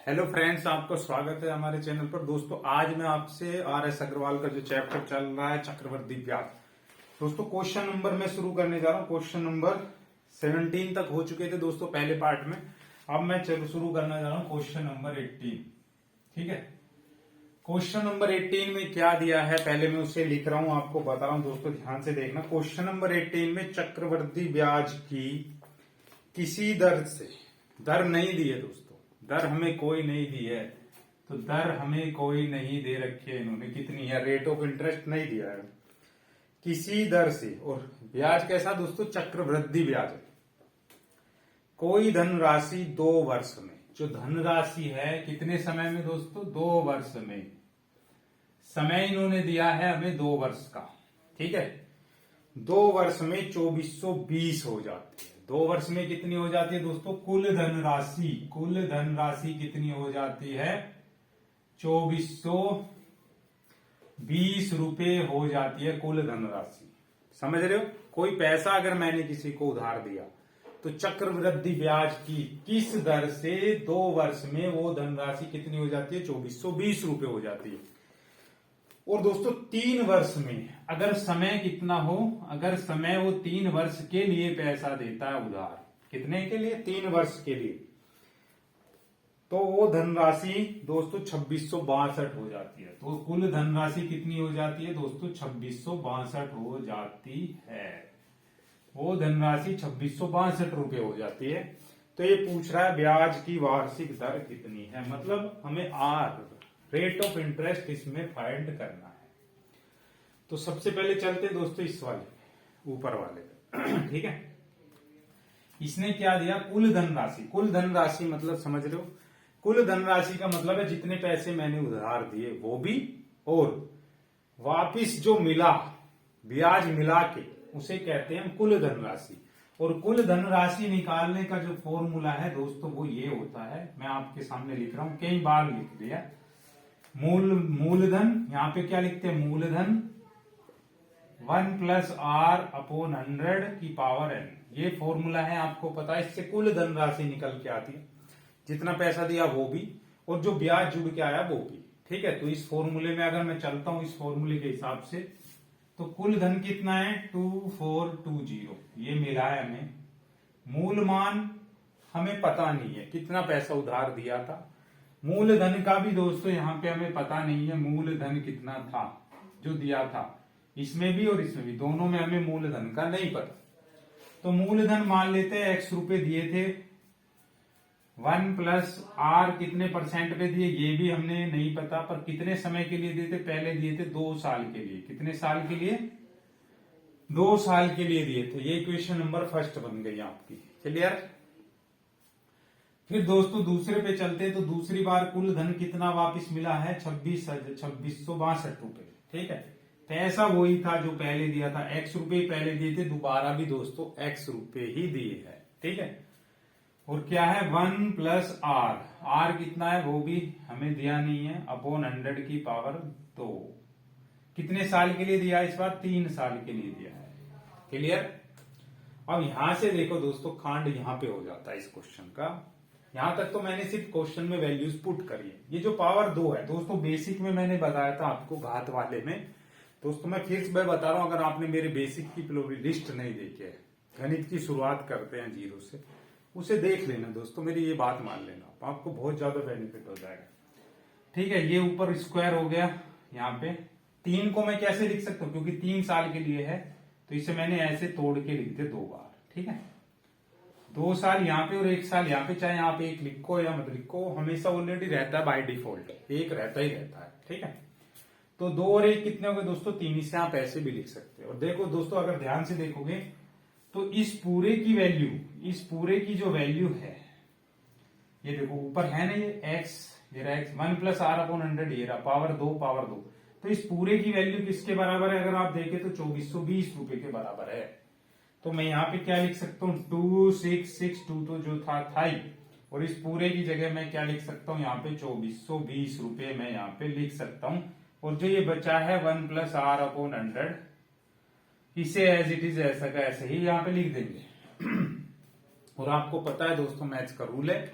Hello friends, आपका स्वागत है हमारे चैनल पर। दोस्तों आज मैं आपसे आर.एस. अग्रवाल का जो चैप्टर चल रहा है चक्रवृद्धि ब्याज, दोस्तों क्वेश्चन नंबर मैं शुरू करने जा रहा हूं। क्वेश्चन नंबर 17 तक हो चुके थे दोस्तों पहले पार्ट में। अब मैं शुरू करना जा रहा हूं क्वेश्चन नंबर 18। ठीक है, क्वेश्चन नंबर 18 में क्या दिया है पहले मैं उसे लिख रहा हूं, आपको बता रहा हूं। दोस्तों ध्यान से देखना, क्वेश्चन नंबर 18 में चक्रवृद्धि ब्याज की किसी दर से, दर नहीं दी है दोस्तों, दर हमें कोई नहीं दी है, तो दर हमें कोई नहीं दे रखी है इन्होंने, कितनी है, रेट ऑफ इंटरेस्ट नहीं दिया है, किसी दर से। और ब्याज कैसा दोस्तों, चक्रवृद्धि ब्याज है। कोई धनराशि 2 वर्ष में, जो धनराशि है कितने समय में दोस्तों, 2 वर्ष में। समय इन्होंने दिया है हमें 2 वर्ष का। ठीक है, 2 वर्ष में 2420 हो जाती है। 2 वर्ष में कितनी हो जाती है दोस्तों, कुल धनराशि कितनी हो जाती है, 2420 रुपए हो जाती है कुल धनराशि। समझ रहे हो, कोई पैसा अगर मैंने किसी को उधार दिया तो चक्रवृद्धि ब्याज की किस दर से 2 वर्ष में वो धनराशि कितनी हो जाती है, 2420 रुपए हो जाती है। और दोस्तों 3 वर्ष में अगर समय कितना हो, अगर समय वो 3 वर्ष के लिए पैसा देता है उधार, कितने के लिए, 3 वर्ष के लिए, तो वो धनराशि दोस्तों 2662 हो जाती है। तो कुल धनराशि कितनी हो जाती है दोस्तों, 2662 हो जाती है। वो धनराशि 2662 रुपए हो जाती है। तो ये पूछ रहा है ब्याज की वार्षिक दर कितनी है, मतलब हमें रेट ऑफ इंटरेस्ट इसमें फाइंड करना है। तो सबसे पहले चलते दोस्तों इस वाले ऊपर वाले पे। ठीक है, इसने क्या दिया, कुल धनराशि। कुल धनराशि मतलब समझ रहे हो, कुल धनराशि का मतलब है जितने पैसे मैंने उधार दिए वो भी, और वापिस जो मिला, ब्याज मिला के, उसे कहते हैं कुल धनराशि। और कुल धनराशि निकालने का जो फॉर्मूला है दोस्तों वो ये होता है, मैं आपके सामने लिख रहा हूं, कई बार लिख दिया। मूलधन, यहां पे क्या लिखते हैं, मूलधन 1+R/100 की पावर n। ये फॉर्मूला है, आपको पता है, इससे कुल धनराशि निकल के आती है, जितना पैसा दिया वो भी और जो ब्याज जुड़ के आया वो भी। ठीक है, तो इस फॉर्मूले में अगर मैं चलता हूं इस फॉर्मूले के हिसाब से, तो कुल धन कितना है, 2420 ये मिला है हमें। मूल मान हमें पता नहीं है कितना पैसा उधार दिया था। मूलधन का भी दोस्तों यहाँ पे हमें पता नहीं है मूलधन कितना था जो दिया था, इसमें भी और इसमें भी, दोनों में हमें मूलधन का नहीं पता। तो मूलधन मान लेते हैं x रुपए दिए थे, 1+R कितने % पे दिए ये भी हमने नहीं पता, पर कितने समय के लिए दिए थे, पहले दिए थे 2 साल के लिए। कितने साल के लिए, 2 साल के लिए दिए थे। ये इक्वेशन नंबर फर्स्ट बन गई आपकी, क्लियर। फिर दोस्तों दूसरे पे चलते हैं, तो दूसरी बार कुल धन कितना वापस मिला है, 2662 रुपए। ठीक है, पैसा वही था जो पहले दिया था, x रुपए पहले दिए थे, दोबारा भी दोस्तों x रुपए ही दिए है। ठीक है, और क्या है, 1+R, R कितना है वो भी हमें दिया नहीं है, /100 की पावर 2। कितने साल के लिए दिया, इस बार 3 साल के लिए दिया है। क्लियर। अब यहां से देखो दोस्तों, कांड यहां पे हो जाता है इस क्वेश्चन का। यहां तक तो मैंने सिर्फ क्वेश्चन में वैल्यूज पुट करी है। ये जो पावर 2 है दोस्तों, बेसिक में मैंने बताया था आपको, घात वाले में। दोस्तों मैं फिर से बता रहा हूं, अगर आपने मेरे बेसिक की लिस्ट नहीं देखी है, गणित की शुरुआत करते हैं 0 से, उसे देख लेना दोस्तों, मेरी ये बात मान लेना, आपको बहुत ज्यादा बेनिफिट हो जाएगा। ठीक है, ये ऊपर स्क्वायर हो गया। यहाँ पे 3 को मैं कैसे लिख सकता हूँ, क्योंकि 3 साल के लिए है, तो इसे मैंने ऐसे तोड़ के लिख दिया 2 बार। ठीक है, 2 साल यहाँ पे और 1 साल यहाँ पे, चाहे यहाँ पे 1 लिखो या मत लिखो, हमेशा ऑलरेडी रहता है बाय डिफॉल्ट, 1 रहता ही रहता है। ठीक है, तो 2 और 1 कितने हो गए दोस्तों, 3। इससे आप ऐसे भी लिख सकते हो। और देखो दोस्तों, अगर ध्यान से देखोगे तो इस पूरे की वैल्यू, इस पूरे की जो वैल्यू है, ये देखो ऊपर है ना, ये x, ये रहा x, 1+R/100, ये रहा पावर 2। तो इस पूरे की वैल्यू किसके बराबर है, अगर आप देखें तो 2420 रुपए के बराबर है। तो मैं यहाँ पे क्या लिख सकता हूँ, 2662 तो जो था ही, और इस पूरे की जगह मैं क्या लिख सकता हूँ, यहाँ पे 2420 रुपए मैं यहाँ पे लिख सकता हूँ। और जो ये बचा है 1+R/100, इसे एज इट इज ऐसा का ऐसे ही यहाँ पे लिख देंगे। और आपको पता है दोस्तों मैथ्स का रूल है,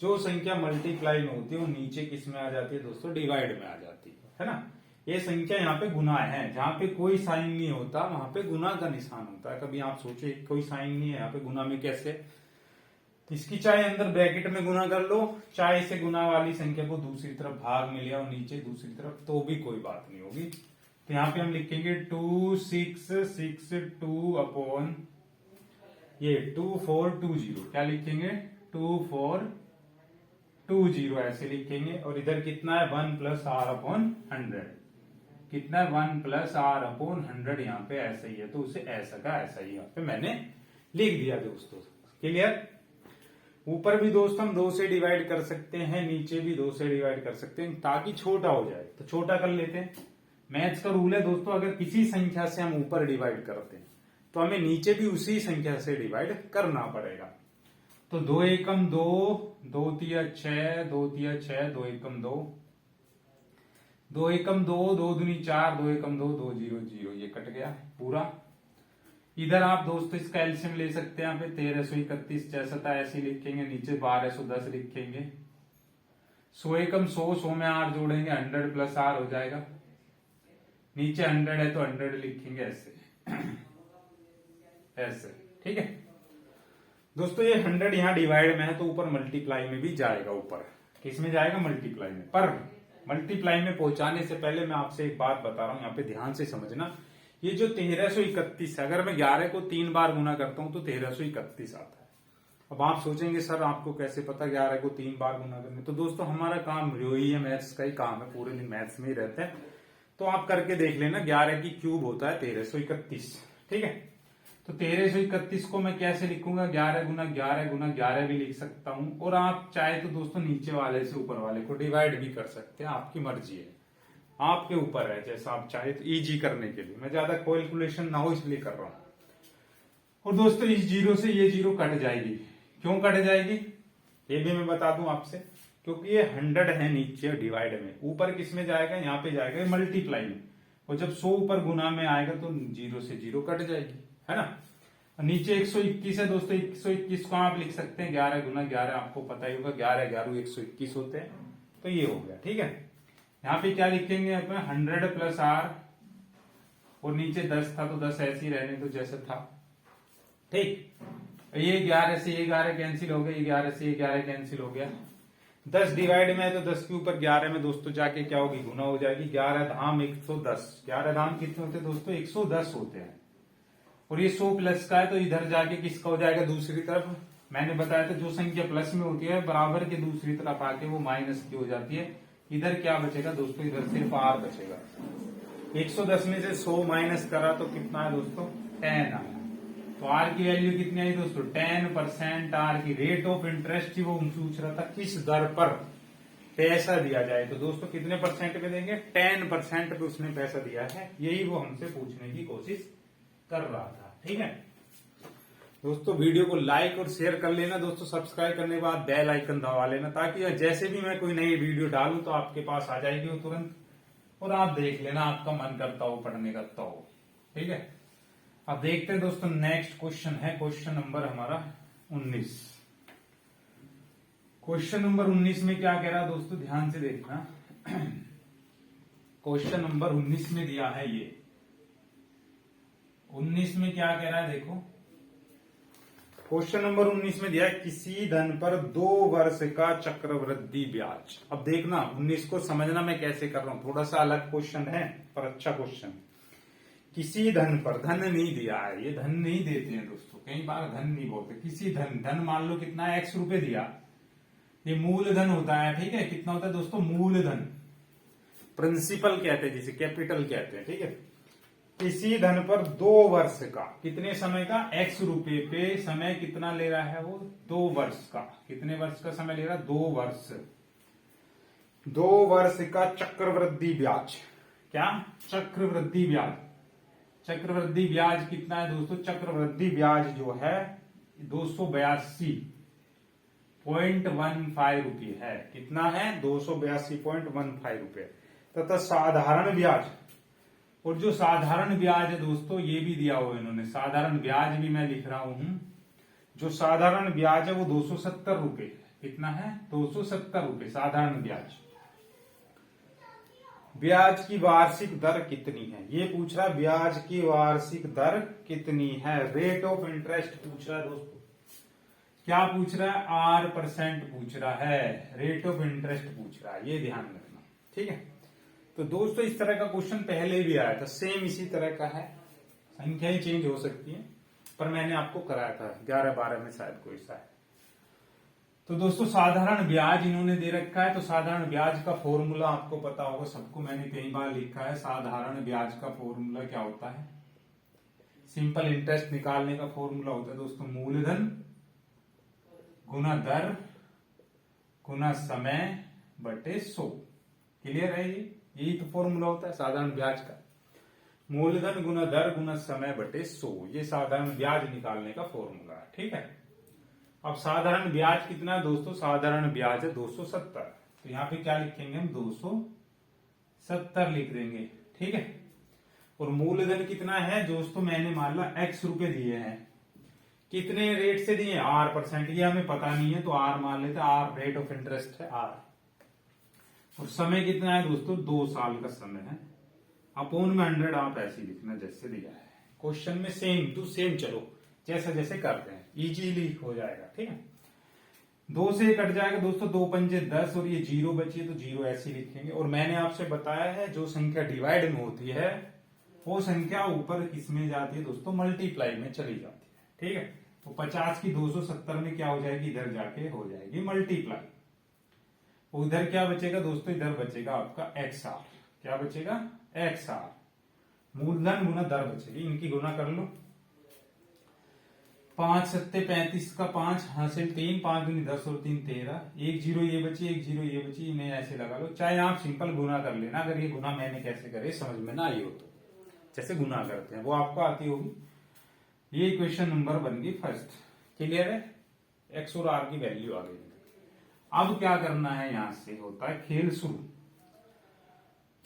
जो संख्या मल्टीप्लाई में होती है वो नीचे किस में आ जाती है दोस्तों, डिवाइड में आ जाती है ना। ये संख्या यहाँ पे गुना है, जहां पे कोई साइन नहीं होता वहां पे गुना का निशान होता है। कभी आप सोचे कोई साइन नहीं है यहाँ पे, गुना में कैसे, इसकी चाहे अंदर ब्रैकेट में गुना कर लो, चाहे से गुना वाली संख्या को दूसरी तरफ भाग में लिया और नीचे दूसरी तरफ, तो भी कोई बात नहीं होगी। तो यहाँ पे हम लिखेंगे 2662 अपॉन ये 2420, क्या लिखेंगे 2420 ऐसे लिखेंगे। और इधर कितना है 1 प्लस आर अपॉन 100, कितना है 1 प्लस आर अपॉन 100, यहाँ पे ऐसा ही है तो उसे ऐसा का ऐसा ही यहाँ पे मैंने लिख दिया दोस्तों। क्लियर। ऊपर भी दोस्तों हम 2 से डिवाइड कर सकते हैं, नीचे भी 2 से डिवाइड कर सकते हैं, ताकि छोटा हो जाए तो छोटा कर लेते हैं। मैथ्स का रूल है दोस्तों, अगर किसी संख्या से हम ऊपर डिवाइड करते हैं तो हमें नीचे भी उसी संख्या से डिवाइड करना पड़ेगा। तो 2 एकम 2, 2 तिया 6, 2 तिया 6, 2 एकम 2, 2 एकम 2, 2 दूनी 4, 2 एकम 2, 2 0 0, ये कट गया पूरा। इधर आप दोस्तों इसका एलसीएम ले सकते हैं, यहाँ पे 1331 जैसा था ऐसे लिखेंगे, नीचे 1210 लिखेंगे। 100 एकम 100, 100 में आर जोड़ेंगे 100 प्लस आर हो जाएगा, नीचे 100 है तो 100 लिखेंगे ऐसे ऐसे, ठीक है दोस्तों। ये 100 यहाँ डिवाइड में है तो ऊपर मल्टीप्लाई में भी जाएगा, ऊपर किस में जाएगा मल्टीप्लाई में। पर मल्टीप्लाई में पहुंचाने से पहले मैं आपसे एक बात बता रहा हूं, यहाँ पे ध्यान से समझना। ये जो 1331 है, अगर मैं 11 को 3 बार गुना करता हूं तो 1331 आता है। अब आप सोचेंगे सर आपको कैसे पता 11 को 3 बार गुना करने, तो दोस्तों हमारा काम ही है, मैथ्स का ही काम है, पूरे दिन मैथ्स में ही रहते हैं। तो आप करके देख लेना, 11 की क्यूब होता है 1331, ठीक है। तो 1331 को मैं कैसे लिखूंगा, 11 गुना 11 गुना 11 भी लिख सकता हूं, और आप चाहे तो दोस्तों नीचे वाले से ऊपर वाले को डिवाइड भी कर सकते हैं, आपकी मर्जी है, आपके ऊपर है, जैसा आप चाहे तो इजी करने के लिए। मैं ज्यादा कैलकुलेशन ना हो इसलिए कर रहा हूं। और दोस्तों इस 0 से ये 0 कट जाएगी, क्यों कट जाएगी ये भी मैं बता दूं आपसे, क्योंकि ये 100 है नीचे डिवाइड में, ऊपर किस में जाएगा, यहाँ पे जाएगा मल्टीप्लाई में, और जब 100 ऊपर गुना में आएगा तो 0 से 0 कट जाएगी, है ना। नीचे 121 है दोस्तों, 121 को आप लिख सकते हैं 11 गुना 11, आपको पता ही होगा 11 11 121 होते हैं, तो ये हो गया, ठीक है। यहाँ पे क्या लिखेंगे अपन 100 प्लस आर, और नीचे 10 था तो 10 ऐसे ही रहने तो जैसे था, ठीक। ये 11 से ये 11 कैंसिल हो गया, ये 11 से ये 11 कैंसिल हो गया। 10 डिवाइड में है तो 10 के ऊपर 11 में दोस्तों जाके क्या होगी, गुना हो जाएगी। 11 धाम 110, 11 धाम कितने होते हैं दोस्तों 110 होते हैं, और ये 100 प्लस का है तो इधर जाके किसका हो जाएगा दूसरी तरफ। मैंने बताया था जो संख्या प्लस में होती है बराबर के दूसरी तरफ आके वो माइनस की हो जाती है। इधर क्या बचेगा दोस्तों, इधर सिर्फ आर बचेगा। 110 में से 100 माइनस करा तो कितना है दोस्तों 10 आया, तो आर की वैल्यू कितनी आई दोस्तों 10%। आर की रेट ऑफ इंटरेस्ट थी, वो पूछ रहा था किस दर पर पैसा दिया जाए, तो दोस्तों कितने परसेंट पे देंगे 10% पे उसने पैसा दिया है, यही वो हमसे पूछने की कोशिश कर रहा था, ठीक है दोस्तों। वीडियो को लाइक और शेयर कर लेना दोस्तों, सब्सक्राइब करने के बाद बेल आइकन दबा लेना, ताकि जैसे भी मैं कोई नई वीडियो डालूं तो आपके पास आ जाएगी वो तुरंत, और आप देख लेना, आपका मन करता हो पढ़ने का तो, ठीक है। अब देखते हैं दोस्तों नेक्स्ट क्वेश्चन है, क्वेश्चन नंबर हमारा 19। क्वेश्चन नंबर 19 में क्या कह रहा है दोस्तों, ध्यान से देखना। क्वेश्चन नंबर 19 में दिया है ये, 19 में क्या कह रहा है देखो, क्वेश्चन नंबर 19 में दिया है किसी धन पर 2 वर्ष का चक्रवृद्धि ब्याज। अब देखना 19 को समझना मैं कैसे कर रहा हूं, थोड़ा सा अलग क्वेश्चन है पर अच्छा क्वेश्चन। किसी धन पर, धन नहीं दिया है, ये धन नहीं देते हैं दोस्तों, कई बार धन नहीं बोलते, किसी धन मान लो कितना है x रुपए दिया, ये मूलधन होता है, ठीक है। कितना होता है दोस्तों मूलधन, प्रिंसिपल कहते हैं जिसे, कैपिटल कहते हैं, ठीक है। किसी धन पर 2 वर्ष का, कितने समय का x रुपए पे समय कितना ले रहा है वो 2 वर्ष का, कितने वर्ष का समय ले रहा है 2 वर्ष, 2 वर्ष का चक्रवृद्धि ब्याज, क्या चक्रवृद्धि ब्याज, चक्रवृद्धि ब्याज कितना है दोस्तों, चक्रवृद्धि ब्याज जो है 282.15 रुपये है, कितना है 282.15 रुपये। तथा साधारण ब्याज, और जो साधारण ब्याज है दोस्तों ये भी दिया हुआ है इन्होंने, साधारण ब्याज भी मैं लिख रहा हूं, जो साधारण ब्याज है वो 270 रुपये, कितना है 270 रुपए साधारण ब्याज। ब्याज की वार्षिक दर कितनी है, ये पूछ रहा ब्याज की वार्षिक दर कितनी है, रेट ऑफ इंटरेस्ट पूछ रहा है दोस्तों। क्या पूछ रहा है, R% पूछ रहा है, रेट ऑफ इंटरेस्ट पूछ रहा है, ये ध्यान रखना। ठीक है, तो दोस्तों इस तरह का क्वेश्चन पहले भी आया था, सेम इसी तरह का है, संख्या ही चेंज हो सकती है, पर मैंने आपको कराया था 11-12 में शायद कोई सा है। तो दोस्तों साधारण ब्याज इन्होंने दे रखा है, तो साधारण ब्याज का फॉर्मूला आपको पता होगा सबको, मैंने कई बार लिखा है। साधारण ब्याज का फॉर्मूला क्या होता है, सिंपल इंटरेस्ट निकालने का फॉर्मूला होता है दोस्तों, मूलधन गुना दर गुना समय बटे 100। क्लियर है, ये यही तो फॉर्मूला होता है साधारण ब्याज का, मूलधन गुना दर गुना समय बटे 100, ये साधारण ब्याज निकालने का फॉर्मूला है। ठीक है, अब साधारण ब्याज कितना है दोस्तों, साधारण ब्याज है 270, तो यहाँ पे क्या लिखेंगे हम 270 लिख देंगे। ठीक है, और मूलधन कितना है दोस्तों, मैंने मान ला x रुपए दिए हैं, कितने रेट से दिए R%, ये हमें पता नहीं है तो R मान लेते, R रेट ऑफ इंटरेस्ट है R। और समय कितना है दोस्तों, 2 साल का समय है, अपॉन में 100 आप ऐसे लिखना जैसे दिया है क्वेश्चन में, सेम टू सेम, चलो जैसा जैसे करते हैं इजीली हो जाएगा। ठीक है, 2 से कट जाएगा दोस्तों, 2 पंजे 10 और ये 0 बची है तो 0 ऐसे लिखेंगे। और मैंने आपसे बताया है जो संख्या डिवाइड में होती है वो संख्या ऊपर किसमें जाती है दोस्तों, मल्टीप्लाई में चली जाती है। ठीक है, तो 50 की 270 में क्या हो जाएगी, इधर जाके हो जाएगी मल्टीप्लाई। उधर क्या बचेगा दोस्तों, इधर बचेगा आपका XR, क्या बचेगा XR, मूलधन गुना दर बचेगी, इनकी गुना कर लो, 5 सत्ते 35 का 5 हासिल 3, 5 दूनी 10 और 3 13, 1 0 ये बची, 1 0 ये बची, इन्हें ऐसे लगा लो, चाहे आप सिंपल गुना कर लेना, अगर ये गुना मैंने कैसे करे समझ में ना आई हो तो, जैसे गुना करते हैं वो आपको आती होगी। ये इक्वेशन नंबर बन गई फर्स्ट। क्लियर है, एक्स और आर की वैल्यू आ गई। अब क्या करना है, यहां से होता है खेल शुरू।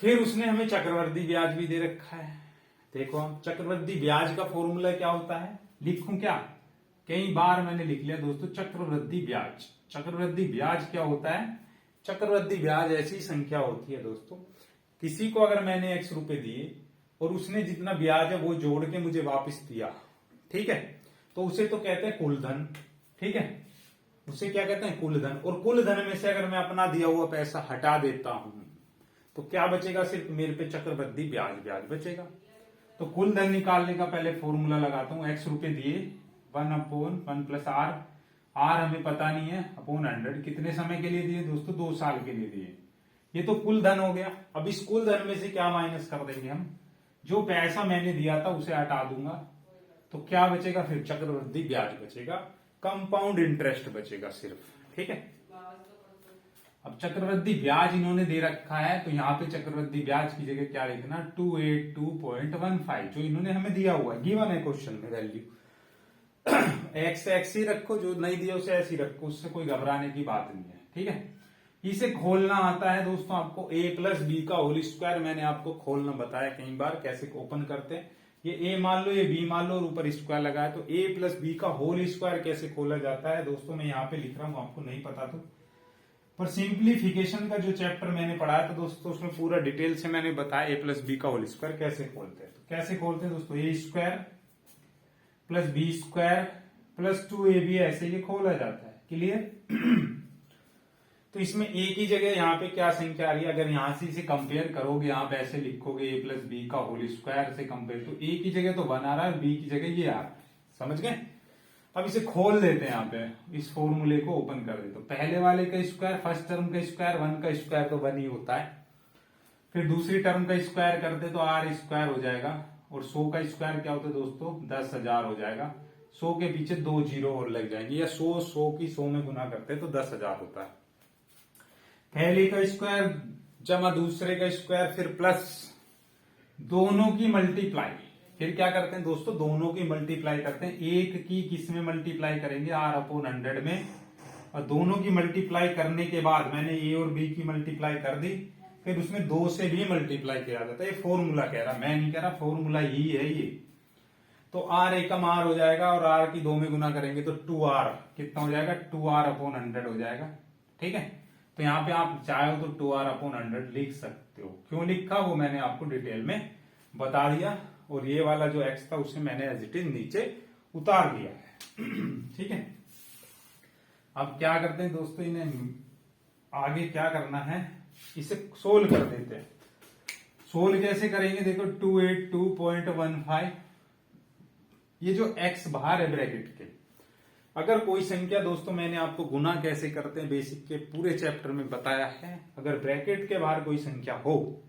फिर उसने हमें चक्रवृद्धि ब्याज भी दे रखा है। देखो हम चक्रवृद्धि ब्याज का फॉर्मूला क्या होता है, लिखूं क्या, कई बार मैंने लिख लिया दोस्तों, चक्रवृद्धि ब्याज। चक्रवृद्धि ब्याज क्या होता है, चक्रवृद्धि ब्याज ऐसी संख्या होती है दोस्तों, किसी को अगर मैंने x रुपए दिए और उसने जितना ब्याज है वो जोड़ के मुझे वापस दिया, ठीक है, तो उसे तो कहते हैं कुल धन। ठीक है, उसे क्या कहते हैं, कुल धन। और कुल धन में से अगर मैं अपना दिया हुआ पैसा हटा देता हूं तो क्या बचेगा, सिर्फ मेरे पे चक्रवृद्धि ब्याज बचेगा। तो कुल धन निकालने का पहले फॉर्मूला लगाता हूं, x रुपए दिए 1/1 प्लस आर, आर हमें पता नहीं है, अपॉन 100, कितने समय के लिए दिए दोस्तों, 2 साल के लिए दिए। ये तो कुल धन हो गया। अब इस कुल धन में से क्या माइनस कर देंगे हम, जो पैसा मैंने दिया था उसे हटा दूंगा, तो क्या बचेगा, फिर चक्रवृद्धि ब्याज बचेगा, कंपाउंड इंटरेस्ट बचेगा सिर्फ। ठीक है, अब चक्रवृद्धि ब्याज इन्होंने दे रखा है, तो यहाँ पे चक्रवृद्धि ब्याज की जगह क्या लिखना, 282.15, जो इन्होंने हमें दिया हुआ है, गिवन है क्वेश्चन में वैल्यू। एक्स ही रखो, जो नहीं दिया उसे ऐसे ही रखो, उससे कोई घबराने की बात नहीं है। ठीक है, इसे खोलना आता है दोस्तों आपको, a प्लस बी का होल स्क्वायर, मैंने आपको खोलना बताया कई बार कैसे ओपन करते हैं। ये a मान लो, ये b मान लो, और ऊपर स्क्वायर लगाया, तो a प्लस बी का होल स्क्वायर कैसे खोला जाता है दोस्तों, मैं यहाँ पे लिख रहा हूँ, आपको नहीं पता तो, पर सिंप्लीफिकेशन का जो चैप्टर मैंने पढ़ाया था दोस्तों, उसमें पूरा डिटेल से मैंने बताया a प्लस बी का होल स्क्वायर कैसे खोलते हैं। तो कैसे खोलते हैं दोस्तों, a square plus B square plus 2ab, ऐसे ये खोला जाता है। क्लियर। तो इसमें a की जगह यहाँ पे क्या संख्या आ रही है, अगर यहां से इसे कंपेयर करोगे, आप ऐसे लिखोगे a प्लस बी का होल स्क्वायर से कंपेयर, तो a की जगह तो 1 आ रहा है, b की जगह ये आ रहा है। समझ गए। अब इसे खोल देते हैं, यहाँ पे इस फॉर्मूले को ओपन कर देते, तो पहले वाले का स्क्वायर, फर्स्ट टर्म का स्क्वायर, 1 का स्क्वायर तो 1 ही होता है, फिर दूसरी टर्म का स्क्वायर करते तो r स्क्वायर हो जाएगा, और 100 का स्क्वायर क्या होता है दोस्तों, 10,000 हो जाएगा। 100 के पीछे 2 जीरो और लग जाएंगे, या 100 की 100 में गुना करते तो 10,000 होता है। पहले का स्क्वायर जमा दूसरे का स्क्वायर, फिर प्लस दोनों की मल्टीप्लाई, फिर क्या करते हैं दोस्तों, दोनों की मल्टीप्लाई करते हैं। एक की किस में मल्टीप्लाई करेंगे, r/100 में, और दोनों की मल्टीप्लाई करने के बाद मैंने a और b की मल्टीप्लाई कर दी, फिर उसमें 2 से भी मल्टीप्लाई किया जाता है। ये फॉर्मूला कह रहा, मैं नहीं कह रहा, फॉर्मूला यही है ये। तो आर एकम आर हो जाएगा और आर की 2 में गुना करेंगे तो 2r कितना हो जाएगा 2r/100 हो जाएगा। ठीक है, तो यहाँ पे आप चाहो तो 2r/100 लिख सकते हो। क्यों लिखा वो मैंने आपको डिटेल में बता दिया, और ये वाला जो x था उसे मैंने एज इट इज नीचे उतार दिया है। ठीक है, अब क्या करते हैं दोस्तों, इन्हें आगे क्या करना है, इसे सोल्व कर देते हैं। सोल्व कैसे करेंगे, देखो 282.15, ये जो x बाहर है ब्रैकेट के, अगर कोई संख्या दोस्तों, मैंने आपको गुना कैसे करते हैं बेसिक के पूरे चैप्टर में बताया है। अगर ब्रैकेट के बाहर कोई संख्या हो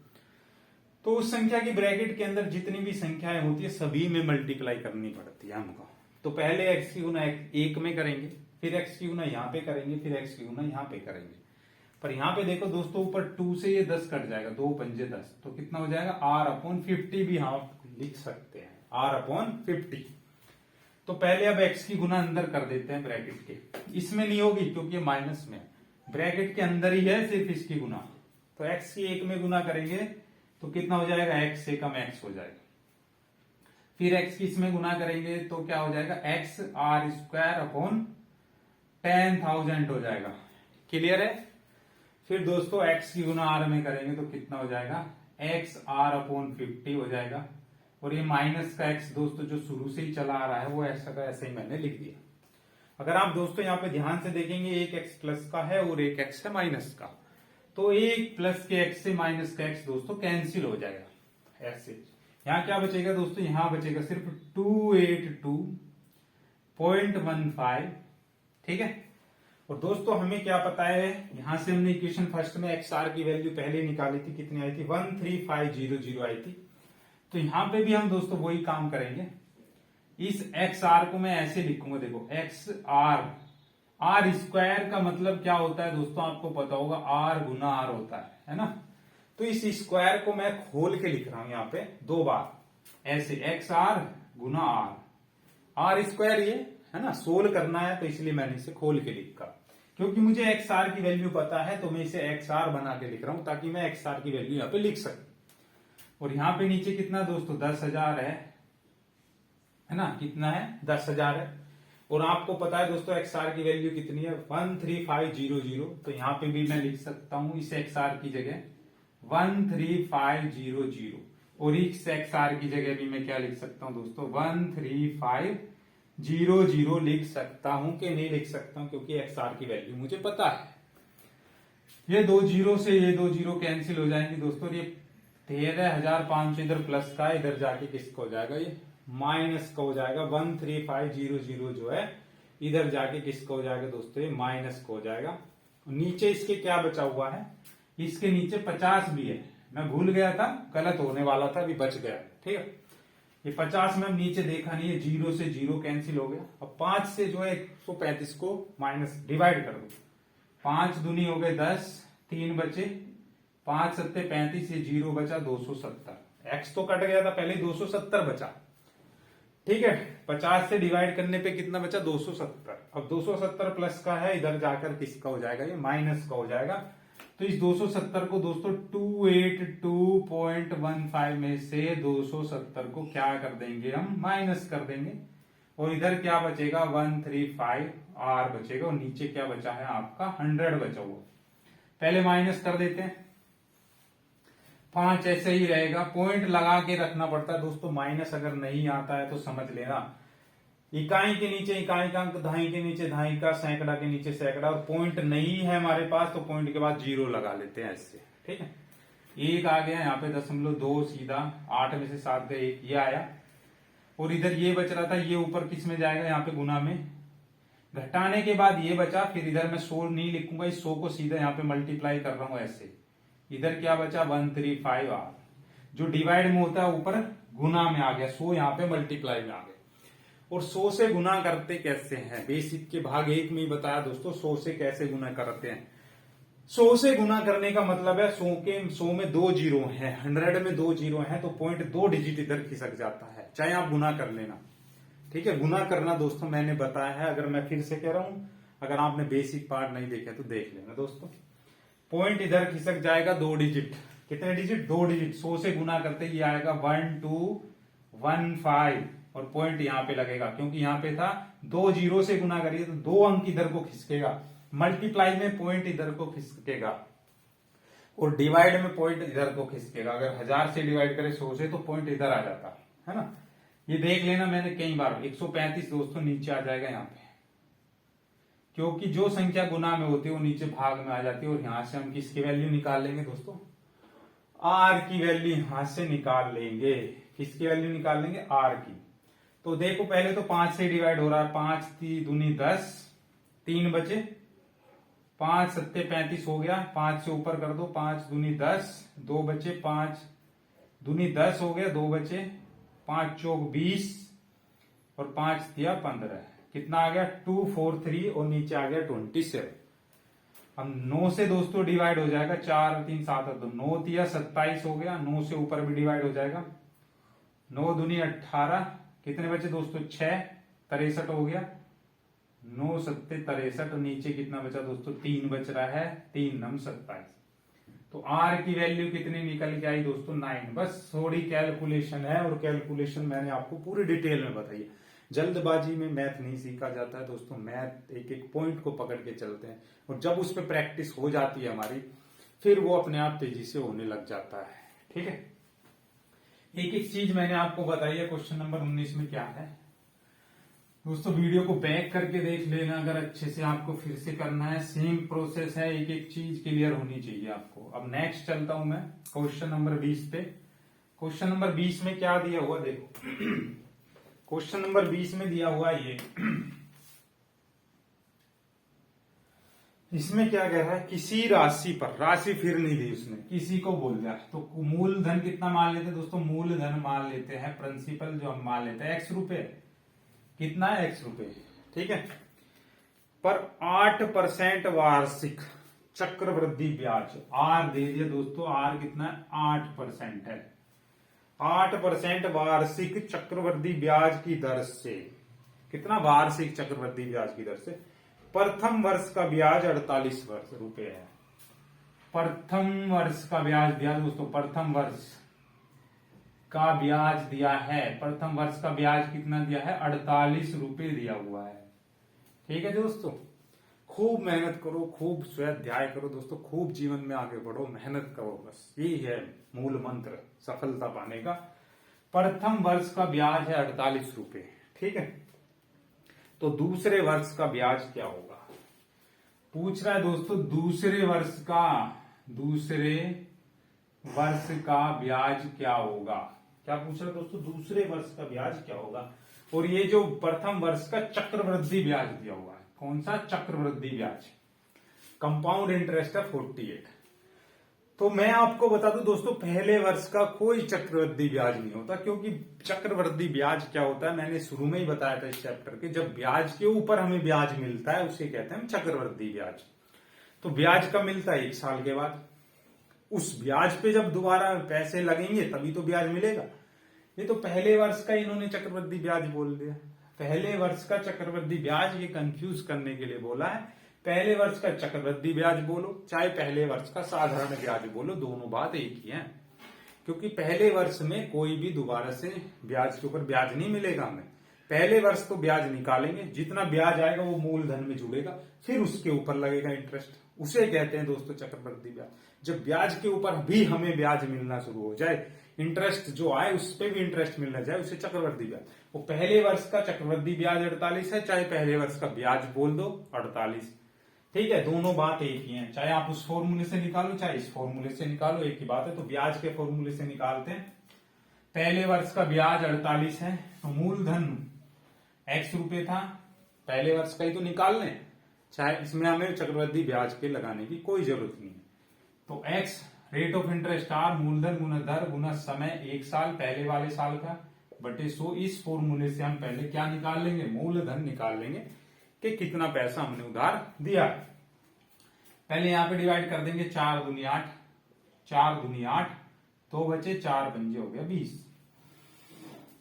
तो उस संख्या की ब्रैकेट के अंदर जितनी भी संख्याएं होती है सभी में मल्टीप्लाई करनी पड़ती है हमको। तो पहले x की गुना 1 में करेंगे, फिर x की गुना यहाँ पे करेंगे, फिर x की गुना यहाँ पे करेंगे। पर यहाँ पे देखो दोस्तों, ऊपर 2 से ये 10 कट जाएगा, 2 पंजे 10, तो कितना हो जाएगा r/50 भी हम लिख सकते हैं, r/50। तो पहले अब x की गुना अंदर कर देते हैं ब्रैकेट के, इसमें नहीं होगी क्योंकि ये माइनस में, ब्रैकेट के अंदर ही है सिर्फ इसकी गुना। तो x की 1 में गुना करेंगे तो कितना हो जाएगा, x से कम x हो जाएगा। फिर x की इसमें गुना करेंगे तो क्या हो जाएगा, x r²/10,000 हो जाएगा। क्लियर है। फिर दोस्तों x की गुना r में करेंगे तो कितना हो जाएगा, x r/50 हो जाएगा। और ये माइनस का x दोस्तों जो शुरू से ही चला आ रहा है वो ऐसा का ऐसे ही मैंने लिख दिया। अगर आप दोस्तों यहाँ पे ध्यान से देखेंगे, एक x प्लस का है और एक x है माइनस का, तो एक प्लस के x से माइनस का x दोस्तों कैंसिल हो जाएगा ऐसे। यहाँ क्या बचेगा दोस्तों, यहाँ बचेगा सिर्फ 282.15। ठीक है, और दोस्तों हमें क्या पता है, यहां से हमने इक्वेशन फर्स्ट में एक्स आर की वैल्यू पहले निकाली थी, कितनी आई थी, 13500 आई थी। तो यहां पे भी हम दोस्तों वही काम करेंगे। इस एक्स आर को मैं ऐसे लिखूंगा, देखो एक्स आर स्क्वायर का मतलब क्या होता है दोस्तों, आपको पता होगा, आर गुना आर होता है ना। तो इस स्क्वायर को मैं खोल के लिख रहा हूं यहाँ पे 2 बार, ऐसे एक्स आर गुना आर स्क्वायर, ये है ना, सोल्व करना है तो इसलिए मैंने इसे खोल के लिखा। क्योंकि मुझे एक्स आर की वैल्यू पता है तो मैं इसे एक्स आर बना के लिख रहा हूं ताकि मैं एक्स आर की वैल्यू यहाँ पे लिख सकूं। और यहाँ पे नीचे कितना दोस्तों 10,000 है ना, कितना है 10,000 है। और आपको पता है दोस्तों एक्स आर की वैल्यू कितनी है 13500, तो यहाँ पे भी मैं लिख सकता हूं इस एक्स आर की जगह 13500, और इस एक्स आर की जगह भी मैं क्या लिख सकता हूं दोस्तों 13500 लिख सकता हूं कि नहीं लिख सकता हूं, क्योंकि एक्स आर की वैल्यू मुझे पता है। ये 2 जीरो से ये 2 जीरो कैंसिल हो जाएंगे दोस्तों, ये 13,500 इधर प्लस का, इधर जाके किसका हो जाएगा, ये माइनस का हो जाएगा। 13500 जो है इधर जाके किसका हो जाएगा दोस्तों, ये माइनस का हो जाएगा। नीचे इसके क्या बचा हुआ है, इसके नीचे 50 भी है, मैं भूल गया था, गलत होने वाला था, अभी बच गया। ठीक है, ये 50 में नीचे देखा नहीं है, 0 से 0 कैंसिल हो गया। अब 5 से जो है 135 को माइनस डिवाइड कर दो, 5 दूनी हो गए 10, 3 बचे, 5 सत्ते 35, ये 0 बचा 270। एक्स तो कट गया था पहले, 270 बचा। ठीक है, 50 से डिवाइड करने पे कितना बचा 270। अब 270 प्लस का है, इधर जाकर किसका हो जाएगा, ये माइनस का हो जाएगा। तो इस 270 को दोस्तों 282.15 में से 270 को क्या कर देंगे, हम माइनस कर देंगे। और इधर क्या बचेगा 135 आर बचेगा, और नीचे क्या बचा है आपका 100 बचा हुआ। पहले माइनस कर देते हैं, 5 ऐसे ही रहेगा, पॉइंट लगा के रखना पड़ता है दोस्तों। माइनस अगर नहीं आता है तो समझ लेना, इकाई के नीचे इकाई का अंक, दहाई के नीचे दहाई का, सैकड़ा के नीचे सैकड़ा, और पॉइंट नहीं है हमारे पास तो पॉइंट के बाद 0 लगा लेते हैं ऐसे। ठीक है, 1 आ गया यहाँ पे 0.2 सीधा, 8 में से 7 गए 1, ये आया। और इधर ये बच रहा था, ये ऊपर किस में जाएगा, यहाँ पे गुना में, घटाने के बाद ये बचा। फिर इधर मैं 100 नहीं लिखूंगा, इस 100 को सीधा यहाँ पे मल्टीप्लाई कर रहा हूं ऐसे। इधर क्या बचा 135 आर, जो डिवाइड में होता है ऊपर गुना में आ गया, 100 यहाँ पे मल्टीप्लाई में आ गया। और 100 से गुना करते कैसे हैं, बेसिक के भाग 1 में ही बताया दोस्तों 100 से कैसे गुना करते हैं। 100 से गुना करने का मतलब है 100 में 2 जीरो हैं, 100 में 2 जीरो हैं, तो पॉइंट 2 डिजिट इधर खिसक जाता है, चाहे आप गुना कर लेना। ठीक है, गुना करना दोस्तों मैंने बताया है, अगर मैं फिर से कह रहा हूं, अगर आपने बेसिक पार्ट नहीं देखा तो देख लेना दोस्तों। पॉइंट इधर खिसक जाएगा 2 डिजिट, कितने डिजिट 2 डिजिट, 100 से गुना करते ये आएगा 1215, और पॉइंट यहाँ पे लगेगा, क्योंकि यहाँ पे था 2 जीरो से गुना करिए तो 2 अंक इधर को खिसकेगा, मल्टीप्लाई में पॉइंट इधर को खिसकेगा और डिवाइड में पॉइंट इधर को खिसकेगा। अगर 1000 से डिवाइड करें 100 से तो पॉइंट इधर आ जाता है ना। ये देख लेना, मैंने कई बार 135 दोस्तों नीचे आ जाएगा यहाँ पे, क्योंकि जो संख्या गुना में होती है वो नीचे भाग में आ जाती है। और यहां से हम किसकी वैल्यू निकाल लेंगे दोस्तों, आर की वैल्यू यहां से निकाल लेंगे। किसकी वैल्यू निकाल लेंगे, आर की। तो देखो पहले तो 5 से डिवाइड हो रहा है, 5 3 दूनी 10, 3 बचे, 5 7 35 हो गया, 5 से ऊपर कर दो, 5 दूनी 10, 2 बचे, 5 दूनी 10 हो गया, 2 बचे, 5 चौक 20 और 5 दिया 15, कितना आ गया 243 और नीचे आ गया 27। हम 9 से दोस्तों डिवाइड हो जाएगा, 4 3 7 तो 9 दिया 27 हो गया, 9 से ऊपर भी डिवाइड हो जाएगा, 9 दूनी 18, कितने बचे दोस्तों 6, 63 हो गया, 9 7 63, नीचे कितना बचा दोस्तों 3 बच रहा है, 3 9 27। तो आर की वैल्यू कितनी निकल के आई दोस्तों 9। बस थोड़ी कैलकुलेशन है और कैलकुलेशन मैंने आपको पूरी डिटेल में बताई है। जल्दबाजी में मैथ नहीं सीखा जाता है दोस्तों, मैथ एक एक पॉइंट को पकड़ के चलते हैं और जब उस पर प्रैक्टिस हो जाती है हमारी, फिर वो अपने आप तेजी से होने लग जाता है। ठीक है, एक एक चीज मैंने आपको बताई है। क्वेश्चन नंबर 19 में क्या है दोस्तों, वीडियो को बैक करके देख लेना अगर अच्छे से आपको फिर से करना है। सेम प्रोसेस है, एक एक चीज क्लियर होनी चाहिए आपको। अब नेक्स्ट चलता हूं मैं क्वेश्चन नंबर 20 पे। क्वेश्चन नंबर 20 में क्या दिया हुआ देखो। क्वेश्चन नंबर 20 में दिया हुआ ये, इसमें क्या कह रहा है, किसी राशि पर, राशि फिर नहीं दी उसने, किसी को बोल दिया। तो मूलधन कितना मान लेते हैं दोस्तों, मूलधन मान लेते हैं, प्रिंसिपल जो हम मान लेते हैं x रुपए, कितना है x रुपए, ठीक है। पर 8% वार्षिक चक्रवृद्धि ब्याज, आर दे दिया दोस्तों, आर कितना है 8% है, 8% वार्षिक चक्रवृद्धि ब्याज की दर से, कितना वार्षिक चक्रवृद्धि ब्याज की दर से, प्रथम वर्ष का ब्याज 48 रुपए है। प्रथम वर्ष का ब्याज दिया दोस्तों, प्रथम वर्ष का ब्याज दिया है, प्रथम वर्ष का ब्याज कितना दिया है 48 रुपए दिया हुआ है। ठीक है दोस्तों, खूब मेहनत करो, खूब स्वाध्याय करो दोस्तों, खूब जीवन में आगे बढ़ो, मेहनत करो, बस यही है मूल मंत्र सफलता पाने का। प्रथम वर्ष का ब्याज है 48 रुपए, ठीक है। तो दूसरे वर्ष का ब्याज क्या होगा पूछ रहा है दोस्तों, दूसरे वर्ष का ब्याज क्या होगा, क्या पूछ रहा है दोस्तों, दूसरे वर्ष का ब्याज क्या होगा। और ये जो प्रथम वर्ष का चक्रवृद्धि ब्याज दिया हुआ है, कौन सा चक्रवृद्धि ब्याज, कंपाउंड इंटरेस्ट है 48। तो मैं आपको बता दूं दोस्तों, पहले वर्ष का कोई चक्रवृद्धि ब्याज नहीं होता, क्योंकि चक्रवृद्धि ब्याज क्या होता है मैंने शुरू में ही बताया था इस चैप्टर के, जब ब्याज के ऊपर हमें ब्याज मिलता है उसे कहते हैं चक्रवृद्धि ब्याज। तो ब्याज कब मिलता है 1 साल के बाद, उस ब्याज पे जब दोबारा पैसे लगेंगे तभी तो ब्याज मिलेगा। ये तो पहले वर्ष का इन्होंने चक्रवृद्धि ब्याज बोल दिया, पहले वर्ष का चक्रवृद्धि ब्याज, ये कंफ्यूज करने के लिए बोला है। पहले वर्ष का चक्रवृद्धि ब्याज बोलो चाहे पहले वर्ष का साधारण ब्याज बोलो, दोनों बात एक ही है, क्योंकि पहले वर्ष में कोई भी दोबारा से ब्याज के ऊपर ब्याज नहीं मिलेगा हमें। पहले वर्ष तो ब्याज निकालेंगे, जितना ब्याज आएगा वो मूलधन में जुड़ेगा, फिर उसके ऊपर लगेगा इंटरेस्ट, उसे कहते हैं दोस्तों चक्रवृद्धि ब्याज। जब ब्याज के ऊपर भी हमें ब्याज मिलना शुरू हो जाए, इंटरेस्ट जो आए उस पर भी इंटरेस्ट मिलना जाए, उसे चक्रवृद्धि ब्याज। वो पहले वर्ष का चक्रवृद्धि ब्याज 48 है, चाहे पहले वर्ष का ब्याज बोल दो 48, ठीक है, दोनों बात एक ही है। चाहे आप उस फॉर्मूले से निकालो चाहे इस फॉर्मूले से निकालो, एक ही बात है। तो ब्याज के फॉर्मूले से निकालते हैं, पहले वर्ष का ब्याज 48 है, तो मूलधन x रुपए था, पहले वर्ष का ही तो निकाल लें, चाहे इसमें हमें चक्रवृद्धि ब्याज के लगाने की कोई जरूरत नहीं है। तो x rate of interest R, मूलधन गुना दर गुना समय 1 साल पहले वाले साल का बटे 100। इस फॉर्मूले से हम पहले क्या निकाल लेंगे, मूलधन निकाल लेंगे कि कितना पैसा हमने उधार दिया। पहले यहां पे डिवाइड कर देंगे, 4 दूनी 8, 4 दूनी 8, 2 बचे, 4 पंजे हो गया 20,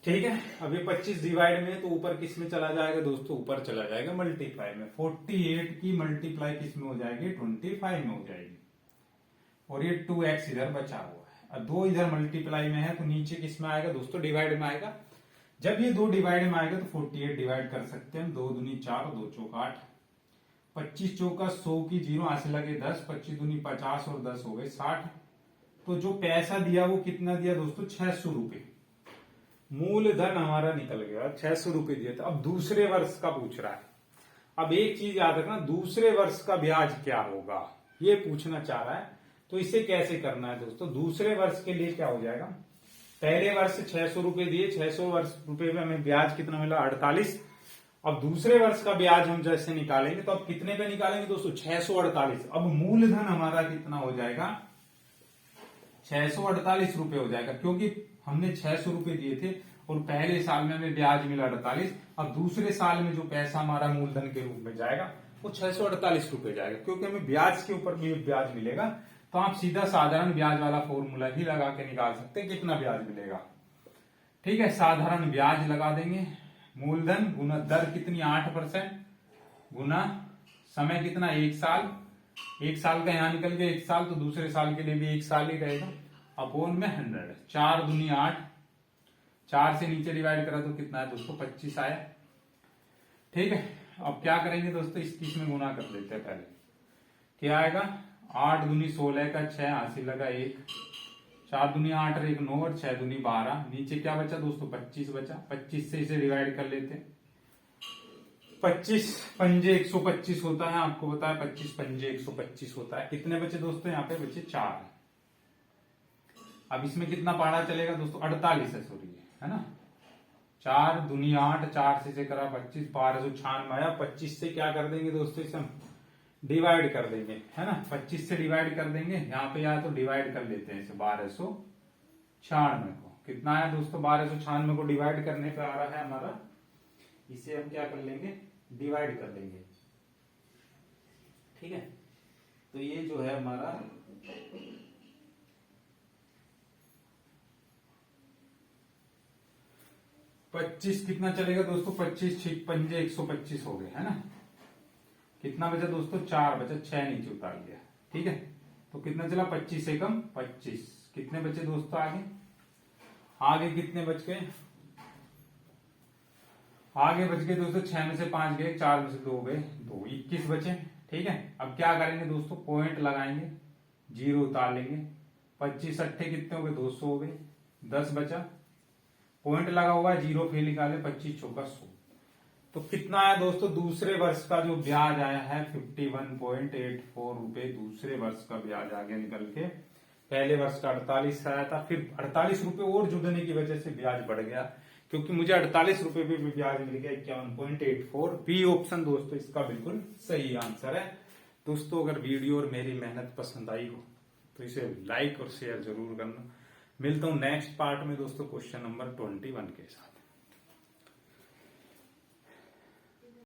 ठीक है। अभी 25 डिवाइड में, तो ऊपर किस में चला जाएगा दोस्तों, ऊपर चला जाएगा मल्टीप्लाई में। 48 की मल्टीप्लाई किस में हो जाएगी, 25 में हो जाएगी, और ये 2x इधर बचा हुआ है। अब 2 इधर मल्टीप्लाई में है तो नीचे किस में आएगा दोस्तों, डिवाइड में आएगा। जब ये 2 डिवाइड में आएगा तो 48 डिवाइड कर सकते हैं, 2 दूनी 4, 2 चौक 8, 25 चौका 100 की 0 हासिल लगे 10, 25 दूनी 50 और 10 हो गए 60। तो जो पैसा दिया वो कितना दिया दोस्तों, 600 रुपए। मूलधन हमारा निकल गया, 600 रुपए दिए थे। अब दूसरे वर्ष का पूछ रहा है। अब एक चीज याद रखना, दूसरे वर्ष का ब्याज क्या होगा ये पूछना चाह रहा है। तो इसे कैसे करना है दोस्तों, दूसरे वर्ष के लिए क्या हो जाएगा, पहले वर्ष 600 रुपए दिए, 600 वर्ष रुपए में हमें ब्याज कितना मिला, 48। अब दूसरे वर्ष का ब्याज हम जैसे निकालेंगे तो अब कितने पे निकालेंगे दोस्तों, 648। अब मूलधन हमारा कितना हो जाएगा, 648 रुपए हो जाएगा, क्योंकि हमने 600 रुपए दिए थे और पहले साल में हमें ब्याज मिला 48। अब दूसरे साल में जो पैसा हमारा मूलधन के रूप में जाएगा वो 648 रुपए जाएगा, क्योंकि हमें ब्याज के ऊपर भी ब्याज मिलेगा। तो आप सीधा साधारण ब्याज वाला फॉर्मूला ही लगा के निकाल सकते हैं कितना ब्याज मिलेगा। ठीक है, साधारण ब्याज लगा देंगे, मूलधन गुना दर कितनी 8% गुना समय कितना 1 साल, 1 साल का यहां निकल गया 1 साल, तो दूसरे साल के लिए भी 1 साल ही रहेगा, अपोन में 100। 4 दूनी 8, 4 से नीचे डिवाइड करा तो कितना है दोस्तों, 25 आया। ठीक है, अब क्या करेंगे दोस्तों, इसमें गुना कर लेते हैं पहले। क्या आएगा, 8 दूनी 16 का 6 हासिल लगा 1, 4 दूनी 8 और 1 9 और 6 दूनी 12। नीचे क्या बचा दोस्तों, 25 बचा। 25 से इसे डिवाइड कर लेते हैं। 25 पंजे 125 होता है, आपको पता है 25 पंजे 125 होता है। कितने बचे दोस्तों, यहाँ पे बचे 4। अब इसमें कितना पढ़ा चलेगा दोस्तों, 48 है, सॉरी है ना। 4 दूनी 8, 4 से करा 25, 1296 आया। 25 से क्या कर देंगे दोस्तों, इसे हम डिवाइड कर देंगे, है ना। 25 से डिवाइड कर देंगे, यहाँ पे या तो डिवाइड कर लेते हैं इसे 1296 को। कितना आया दोस्तों, 1296 को डिवाइड करने पे आ रहा है हमारा, इसे हम क्या कर लेंगे, डिवाइड कर लेंगे। ठीक है, तो ये जो है हमारा 25 कितना चलेगा दोस्तों, 25 6 पंजे 125 हो गए, है ना। कितना बचा दोस्तों, 4 बचा, 6 नीचे उतार लिया। ठीक है, तो कितना चला, 25 से कम 25। कितने बचे दोस्तों आगे, आगे कितने बच गए, आगे बच गए दोस्तों 6 में से 5 गए, 4 में से 2 गए, 2 21 बचे। ठीक है, अब क्या करेंगे दोस्तों, पॉइंट लगाएंगे, 0 उतार लेंगे। 25 अट्ठे कितने हो गए, 200 हो गए, 10 बचा। पॉइंट लगा हुआ है, 0 फिर निकाले, 25 चौका 100। तो कितना आया दोस्तों, दूसरे वर्ष का जो ब्याज आया है 51.84 रुपए दूसरे वर्ष का ब्याज आ गया निकल के। पहले वर्ष का 48 आया था, फिर 48 रुपए और जुड़ने की वजह से ब्याज बढ़ गया, क्योंकि मुझे 48 रुपए पे भी ब्याज मिल गया 51.84। बी ऑप्शन दोस्तों इसका बिल्कुल सही आंसर है। दोस्तों अगर वीडियो और मेरी मेहनत पसंद आई हो तो इसे लाइक और शेयर जरूर करना। मिलता हूं नेक्स्ट पार्ट में दोस्तों क्वेश्चन नंबर 21 के साथ।